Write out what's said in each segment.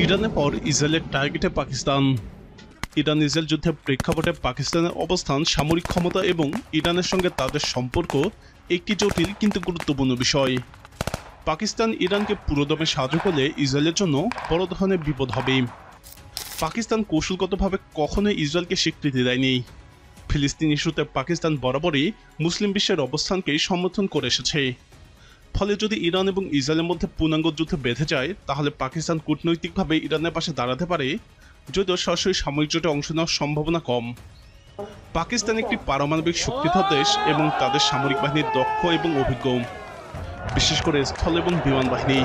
ইরানের পর ইসরায়েলের টার্গেটে পাকিস্তান। ইরান ইসরায়েল যুদ্ধের প্রেক্ষাপটে পাকিস্তানের অবস্থান, সামরিক ক্ষমতা এবং ইরানের সঙ্গে তাদের সম্পর্ক একটি জটিল কিন্তু গুরুত্বপূর্ণ বিষয়। পাকিস্তান ইরানকে পুরোদমে সাহায্য করলে ইসরায়েলের জন্য বড় ধরনের বিপদ হবে। পাকিস্তান কৌশলগতভাবে কখনোই ইসরায়েলকে স্বীকৃতি দেয়নি। ফিলিস্তিন ইস্যুতে পাকিস্তান বরাবরই মুসলিম বিশ্বের অবস্থানকে সমর্থন করে এসেছে। ফলে যদি ইরান এবং ইসরায়েলের মধ্যে পূর্ণাঙ্গ যুদ্ধ বেঁধে যায়, তাহলে পাকিস্তান কূটনৈতিকভাবে ইরানের পাশে দাঁড়াতে পারে, যদিও সরাসরি সামরিক জোটে অংশ নেওয়ার সম্ভাবনা কম। পাকিস্তান একটি পারমাণবিক শক্তিধর দেশ এবং তাদের সামরিক বাহিনী দক্ষ এবং অভিজ্ঞ, বিশেষ করে স্থল এবং বিমান বাহিনী।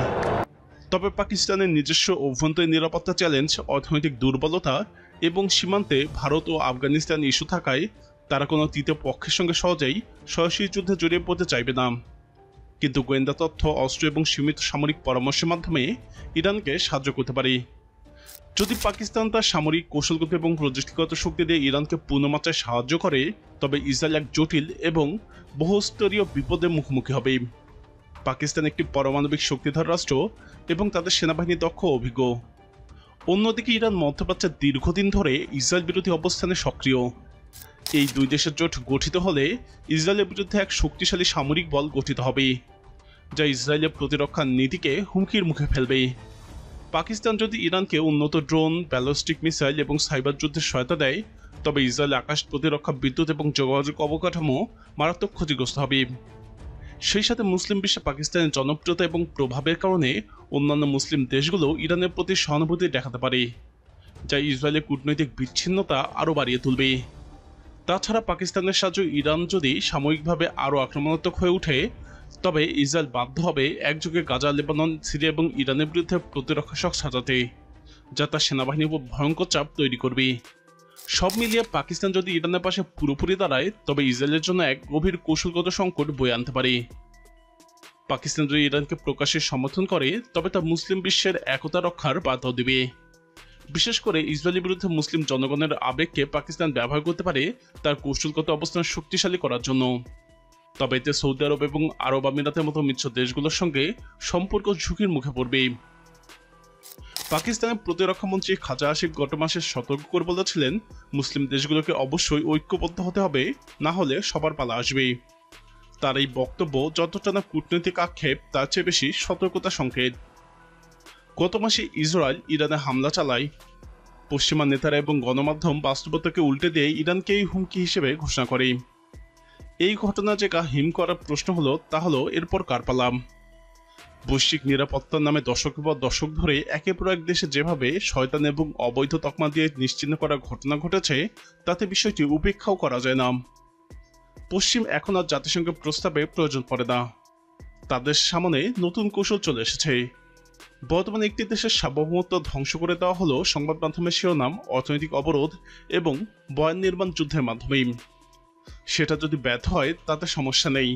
তবে পাকিস্তানের নিজস্ব অভ্যন্তরীণ নিরাপত্তা চ্যালেঞ্জ, অর্থনৈতিক দুর্বলতা এবং সীমান্তে ভারত ও আফগানিস্তান ইস্যু থাকায় তারা কোনো তৃতীয় পক্ষের সঙ্গে সহজেই সরাসরি যুদ্ধে জড়িয়ে পড়তে চাইবে না। কিন্তু গোয়েন্দা তথ্য, অস্ত্র এবং সীমিত সামরিক পরামর্শের মাধ্যমে ইরানকে সাহায্য করতে পারে। যদি পাকিস্তান তার সামরিক, কৌশলগত এবং প্রযুক্তিগত শক্তি দিয়ে ইরানকে পূর্ণমাত্রায় সাহায্য করে, তবে ইসরায়েল এক জটিল এবং বহুস্তরীয় বিপদের মুখোমুখি হবে। পাকিস্তান একটি পারমাণবিক শক্তিধর রাষ্ট্র এবং তাদের সেনাবাহিনী দক্ষ ও অভিজ্ঞ। অন্যদিকে ইরান মধ্যপ্রাচ্যে দীর্ঘদিন ধরে ইসরায়েল বিরোধী অবস্থানে সক্রিয়। এই দুই দেশের জোট গঠিত হলে ইসরায়েলের বিরুদ্ধে এক শক্তিশালী সামরিক বল গঠিত হবে, যা ইসরায়েলের প্রতিরক্ষা নীতিকে হুমকির মুখে ফেলবে। পাকিস্তান যদি ইরানকে উন্নত ড্রোন, ব্যালিস্টিক মিসাইল এবং সাইবার যুদ্ধের সহায়তা দেয়, তবে ইসরায়েল আকাশ প্রতিরক্ষা, বিদ্যুৎ এবং যোগাযোগ অবকাঠামো মারাত্মক ক্ষতিগ্রস্ত হবে। সেই সাথে মুসলিম বিশ্বে পাকিস্তানের জনপ্রিয়তা এবং প্রভাবের কারণে অন্যান্য মুসলিম দেশগুলো ইরানের প্রতি সহানুভূতি দেখাতে পারে, যা ইসরায়েলের কূটনৈতিক বিচ্ছিন্নতা আরও বাড়িয়ে তুলবে। তাছাড়া পাকিস্তানের সাহায্য ইরান যদি সাময়িকভাবে আরও আক্রমণাত্মক হয়ে ওঠে, তবে ইসরায়েল বাধ্য হবে একযোগে গাজা, লেবানন, সিরিয়া এবং ইরানের বিরুদ্ধে প্রতিরক্ষা শক্তি সাজাতে, যা তার সেনাবাহিনীর উপর ভয়ঙ্কর চাপ তৈরি করবে। সব মিলিয়ে পাকিস্তান যদি ইরানের পাশে পুরোপুরি দাঁড়ায়, তবে ইসরায়েলের জন্য এক গভীর কৌশলগত সংকট বয়ে আনতে পারে। পাকিস্তান যদি ইরানকে প্রকাশ্যে সমর্থন করে, তবে তা মুসলিম বিশ্বের একতা রক্ষার বার্তাও দেবে। বিশেষ করে ইসরায়েলের বিরুদ্ধে মুসলিম জনগণের আবেগকে পাকিস্তান ব্যবহার করতে পারে তার কৌশলগত অবস্থান শক্তিশালী করার জন্য। তবে এতে সৌদি আরব এবং আরব আমিরাতের মতো মিত্র দেশগুলোর সঙ্গে সম্পর্ক ঝুঁকির মুখে পড়বে। পাকিস্তানের প্রতিরক্ষা মন্ত্রী খাজা আসিফ গত মাসে সতর্ক করে বলেছিলেন, মুসলিম দেশগুলোকে অবশ্যই ঐক্যবদ্ধ হতে হবে, না হলে সবার পালা আসবে। তার এই বক্তব্য যতটা না কূটনৈতিক আক্ষেপ, তার চেয়ে বেশি সতর্কতা সংকেত। গত মাসে ইসরায়েল ইরানে হামলা চালায়। পশ্চিমা নেতারা এবং গণমাধ্যম বাস্তবতাকে উল্টে দিয়ে ইরানকেই হুমকি হিসেবে ঘোষণা করে। এই ঘটনা যে হিম করার প্রশ্ন হলো, তা হলো এরপর কার পালা। বৈশ্বিক নিরাপত্তার নামে দশকের পর দশক ধরে একের পর এক দেশে যেভাবে শয়তান এবং অবৈধ তকমা দিয়ে নিশ্চিহ্ন করার ঘটনা ঘটেছে, তাতে বিষয়টি উপেক্ষাও করা যায় না। পশ্চিম এখন আর জাতিসংঘের প্রস্তাবে প্রয়োজন পড়ে না। তাদের সামনে নতুন কৌশল চলে এসেছে। বর্তমানে একটি দেশের সার্বভৌমত্ব ধ্বংস করে দেওয়া হলো সংবাদ মাধ্যমের শিরোনাম, অর্থনৈতিক অবরোধ এবং বয়ান নির্মাণ যুদ্ধের মাধ্যমে। সেটা যদি ব্যর্থ হয়, তাতে সমস্যা নেই।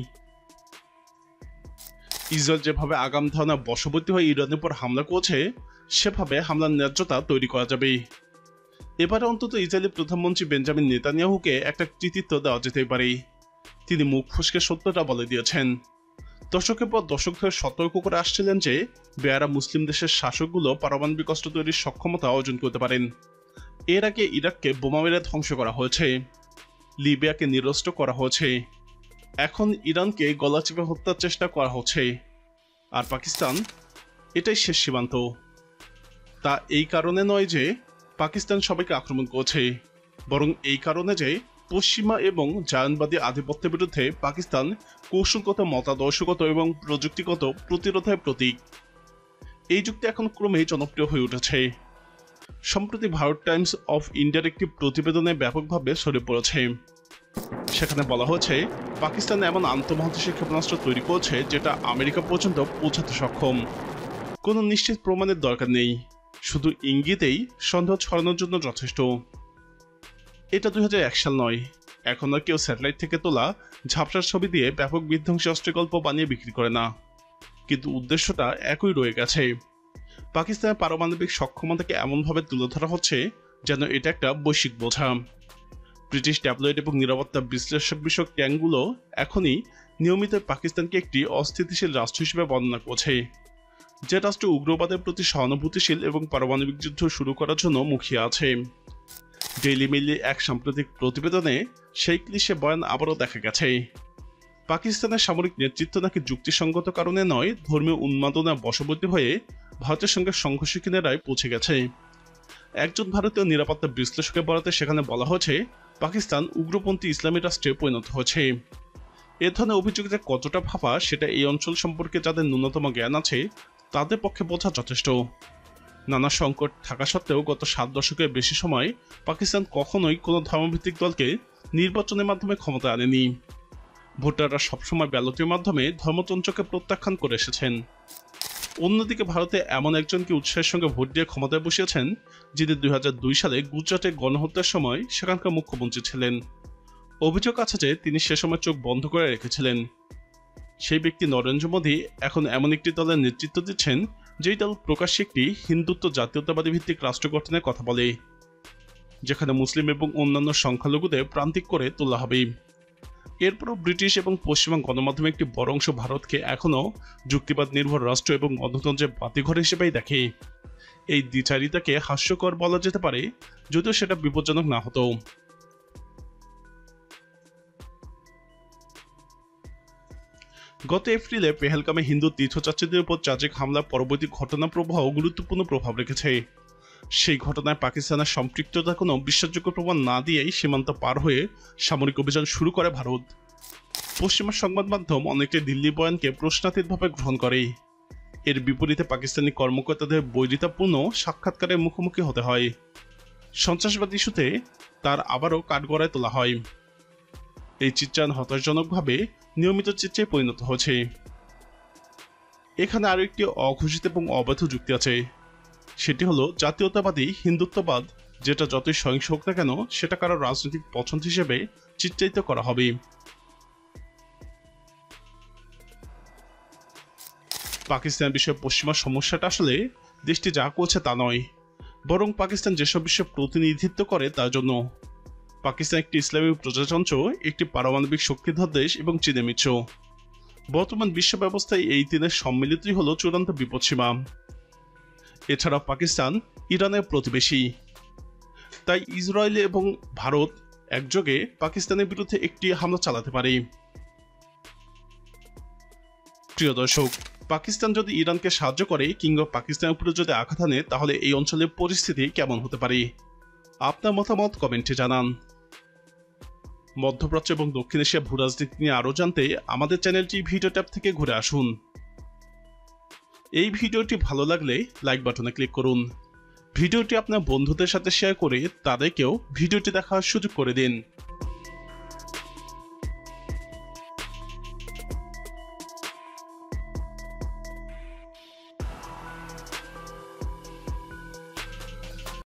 ইসরায়েল যেভাবে আগাম ধারণা বশবর্তী হয়ে ইরানের উপর হামলা করছে, সেভাবে হামলার ন্যায্যতা তৈরি করা যাবে। এবারে অন্তত ইসরায়েলের প্রধানমন্ত্রী বেঞ্জামিন নেতানিয়াহুকে একটা কৃতিত্ব দেওয়া যেতে পারে। তিনি মুখ ফসকে সত্যটা বলে দিয়েছেন। দশকের পর দশক ধরে সতর্ক করে আসছিলেন যে বেয়ারা মুসলিম দেশের শাসকগুলো পারমাণবিক অস্ত্র তৈরির সক্ষমতা অর্জন করতে পারেন। এর আগে ইরাককে বোমা মেরে ধ্বংস করা হয়েছে, লিবিয়াকে নিরস্ত্র করা হয়েছে, এখন ইরানকে গলা চেপে হত্যার চেষ্টা করা হচ্ছে। আর পাকিস্তান, এটাই শেষ সীমান্ত। তা এই কারণে নয় যে পাকিস্তান সবাইকে আক্রমণ করছে, বরং এই কারণে যে পশ্চিমা এবং জায়নবাদী আধিপত্যের বিরুদ্ধে পাকিস্তান কৌশলগত, মতাদর্শগত এবং প্রযুক্তিগত প্রতিরোধের প্রতীক। এই যুক্তি এখন ক্রমেই জনপ্রিয় হয়ে উঠেছে। সম্প্রতি ভারত টাইমস অফ ইন্ডিয়ার একটি প্রতিবেদনে ব্যাপকভাবে ছড়িয়ে পড়েছে। সেখানে বলা হয়েছে, পাকিস্তান এমন আন্তঃমহাদেশীয় ক্ষেপণাস্ত্র তৈরি করছে যেটা আমেরিকা পর্যন্ত পৌঁছাতে সক্ষম। কোনো নিশ্চিত প্রমাণের দরকার নেই, শুধু ইঙ্গিতেই সন্দেহ ছড়ানোর জন্য যথেষ্ট। এটা 2001 সাল নয়। এখন আর কেউ স্যাটেলাইট থেকে তোলা ঝাপসার ছবি দিয়ে ব্যাপক বিধ্বংসী অস্ত্রের গল্প বানিয়ে বিক্রি করে না, কিন্তু উদ্দেশ্যটা একই রয়ে গেছে। পাকিস্তানের পারমাণবিক সক্ষমতাকে এমনভাবে তুলে ধরা হচ্ছে যেন এটা একটা বৈশ্বিক বোঝা। ব্রিটিশ ট্যাবলয়েড এবং নিরাপত্তা বিশ্লেষক বিষয়ক ট্যাঙ্কগুলো এখনই নিয়মিত পাকিস্তানকে একটি অস্থিতিশীল রাষ্ট্র হিসেবে বর্ণনা করছে, যে রাষ্ট্র উগ্রবাদের প্রতি সহানুভূতিশীল এবং পারমাণবিক যুদ্ধ শুরু করার জন্য মুখিয়ে আছে। ডেইলি মেইলে এক সাম্প্রতিক প্রতিবেদনে সেই ক্লিশে বয়ান আবারও দেখা গেছে। পাকিস্তানের সামরিক নেতৃত্ব নাকি যুক্তিসঙ্গত কারণে নয়, ধর্মীয় উন্মাদনা বশবর্তী হয়ে ভারতের সঙ্গে সংঘর্ষ কিনারায় পৌঁছে গেছে। একজন ভারতীয় নিরাপত্তা বিশ্লেষকের বরাতে সেখানে বলা হয়েছে, পাকিস্তান উগ্রপন্থী ইসলামী রাষ্ট্রে পরিণত হয়েছে। এ ধরনের অভিযোগ যে কতটা ফাঁপা সেটা এই অঞ্চল সম্পর্কে যাদের ন্যূনতম জ্ঞান আছে তাদের পক্ষে বোঝা যথেষ্ট। নানা সংকট থাকা সত্ত্বেও গত 7 দশকের বেশি সময় পাকিস্তান কখনোই কোনো ধর্মভিত্তিক দলকে নির্বাচনের মাধ্যমে ক্ষমতা আনেনি। ভোটাররা সবসময় ব্যালটের মাধ্যমে ধর্মতন্ত্রকে প্রত্যাখ্যান করে এসেছেন। অন্যদিকে ভারতে এমন একজনকে উৎসাহের সঙ্গে ভোট দিয়ে ক্ষমতায় বসিয়েছেন, যিনি 2002 সালে গুজরাটে গণহত্যার সময় সেখানকার মুখ্যমন্ত্রী ছিলেন। অভিযোগ আছে যে তিনি সে সময় চোখ বন্ধ করে রেখেছিলেন। সেই ব্যক্তি নরেন্দ্র মোদী এখন এমন একটি দলের নেতৃত্ব দিচ্ছেন যেই দল প্রকাশ্যে একটি হিন্দুত্ব জাতীয়তাবাদী ভিত্তিক রাষ্ট্র গঠনের কথা বলে, যেখানে মুসলিম এবং অন্যান্য সংখ্যালঘুদের প্রান্তিক করে তোলা হবে। এরপরও ব্রিটিশ এবং পশ্চিমা গণমাধ্যমে একটি বড় অংশ ভারতকে এখনও যুক্তিবাদ নির্ভর রাষ্ট্র এবং গণতন্ত্রের বাতিঘর হিসেবেই দেখে। এই দ্বিচারিতাকে হাস্যকর বলা যেতে পারে, যদিও সেটা বিপজ্জনক না হতো। গত এপ্রিলে পেহেলগামে হিন্দু তীর্থযাত্রীদের উপর ট্র্যাজিক হামলার পরবর্তী ঘটনা প্রবাহ গুরুত্বপূর্ণ প্রভাব রেখেছে। সেই ঘটনায় পাকিস্তানের সম্পৃক্ততার কোনো বিশ্বাসযোগ্য প্রমাণ না দিয়েই সীমান্ত পার হয়ে সামরিক অভিযান শুরু করে ভারত। পশ্চিমা সংবাদ মাধ্যম অনেকটাই দিল্লি বয়ানকে প্রশ্নাতীতভাবে গ্রহণ করে। এর বিপরীতে পাকিস্তানি কর্মকর্তাদের বৈরিতাপূর্ণ সাক্ষাৎকারের মুখোমুখি হতে হয়। সন্ত্রাসবাদ ইস্যুতে তার আবারও কাঠগড়ায় তোলা হয়। এই চিত্রায়ন হতাশাজনকভাবে নিয়মিত চিত্রে পরিণত হয়েছে। এখানে আরও একটি অঘোষিত এবং অবৈধ যুক্তি আছে, সেটি হলো জাতীয়তাবাদী হিন্দুত্ববাদ, যেটা যতই সহিংস হোক না কেন সেটা কারো রাজনৈতিক পছন্দ হিসেবে চিত্রায়িত করা হবে। পাকিস্তানের বিষয়ে পশ্চিমা সমস্যাটা আসলে দেশটি যা করছে তা নয়, বরং পাকিস্তান যেসব বিষয়ে প্রতিনিধিত্ব করে তার জন্য। পাকিস্তান একটি ইসলামী প্রজাতন্ত্র, একটি পারমাণবিক শক্তিধর দেশ এবং চীনের মিত্র। বর্তমান বিশ্ব ব্যবস্থায় এই তিনের সম্মিলিতই হলো চূড়ান্ত বিপদসীমা। এছাড়াও পাকিস্তান ইরানের প্রতিবেশী, তাই ইসরায়েল এবং ভারত একযোগে পাকিস্তানের বিরুদ্ধে একটি হামলা চালাতে পারে। প্রিয় দর্শক, পাকিস্তান যদি ইরানকে সাহায্য করে কিংবা পাকিস্তানের উপরে যদি আঘাত আনে, তাহলে এই অঞ্চলের পরিস্থিতি কেমন হতে পারে? আপনার মতামত কমেন্টে জানান। মধ্যপ্রাচ্য এবং দক্ষিণ এশিয়া ভূরাজনীতি নিয়ে আরও জানতে আমাদের চ্যানেলটি ভিডিও ট্যাব থেকে ঘুরে আসুন। এই ভিডিওটি ভালো লাগলে লাইক বাটনে ক্লিক করুন। ভিডিওটি আপনার বন্ধুদের সাথে শেয়ার করে তাদেরকেও ভিডিওটি দেখার সুযোগ করে দিন।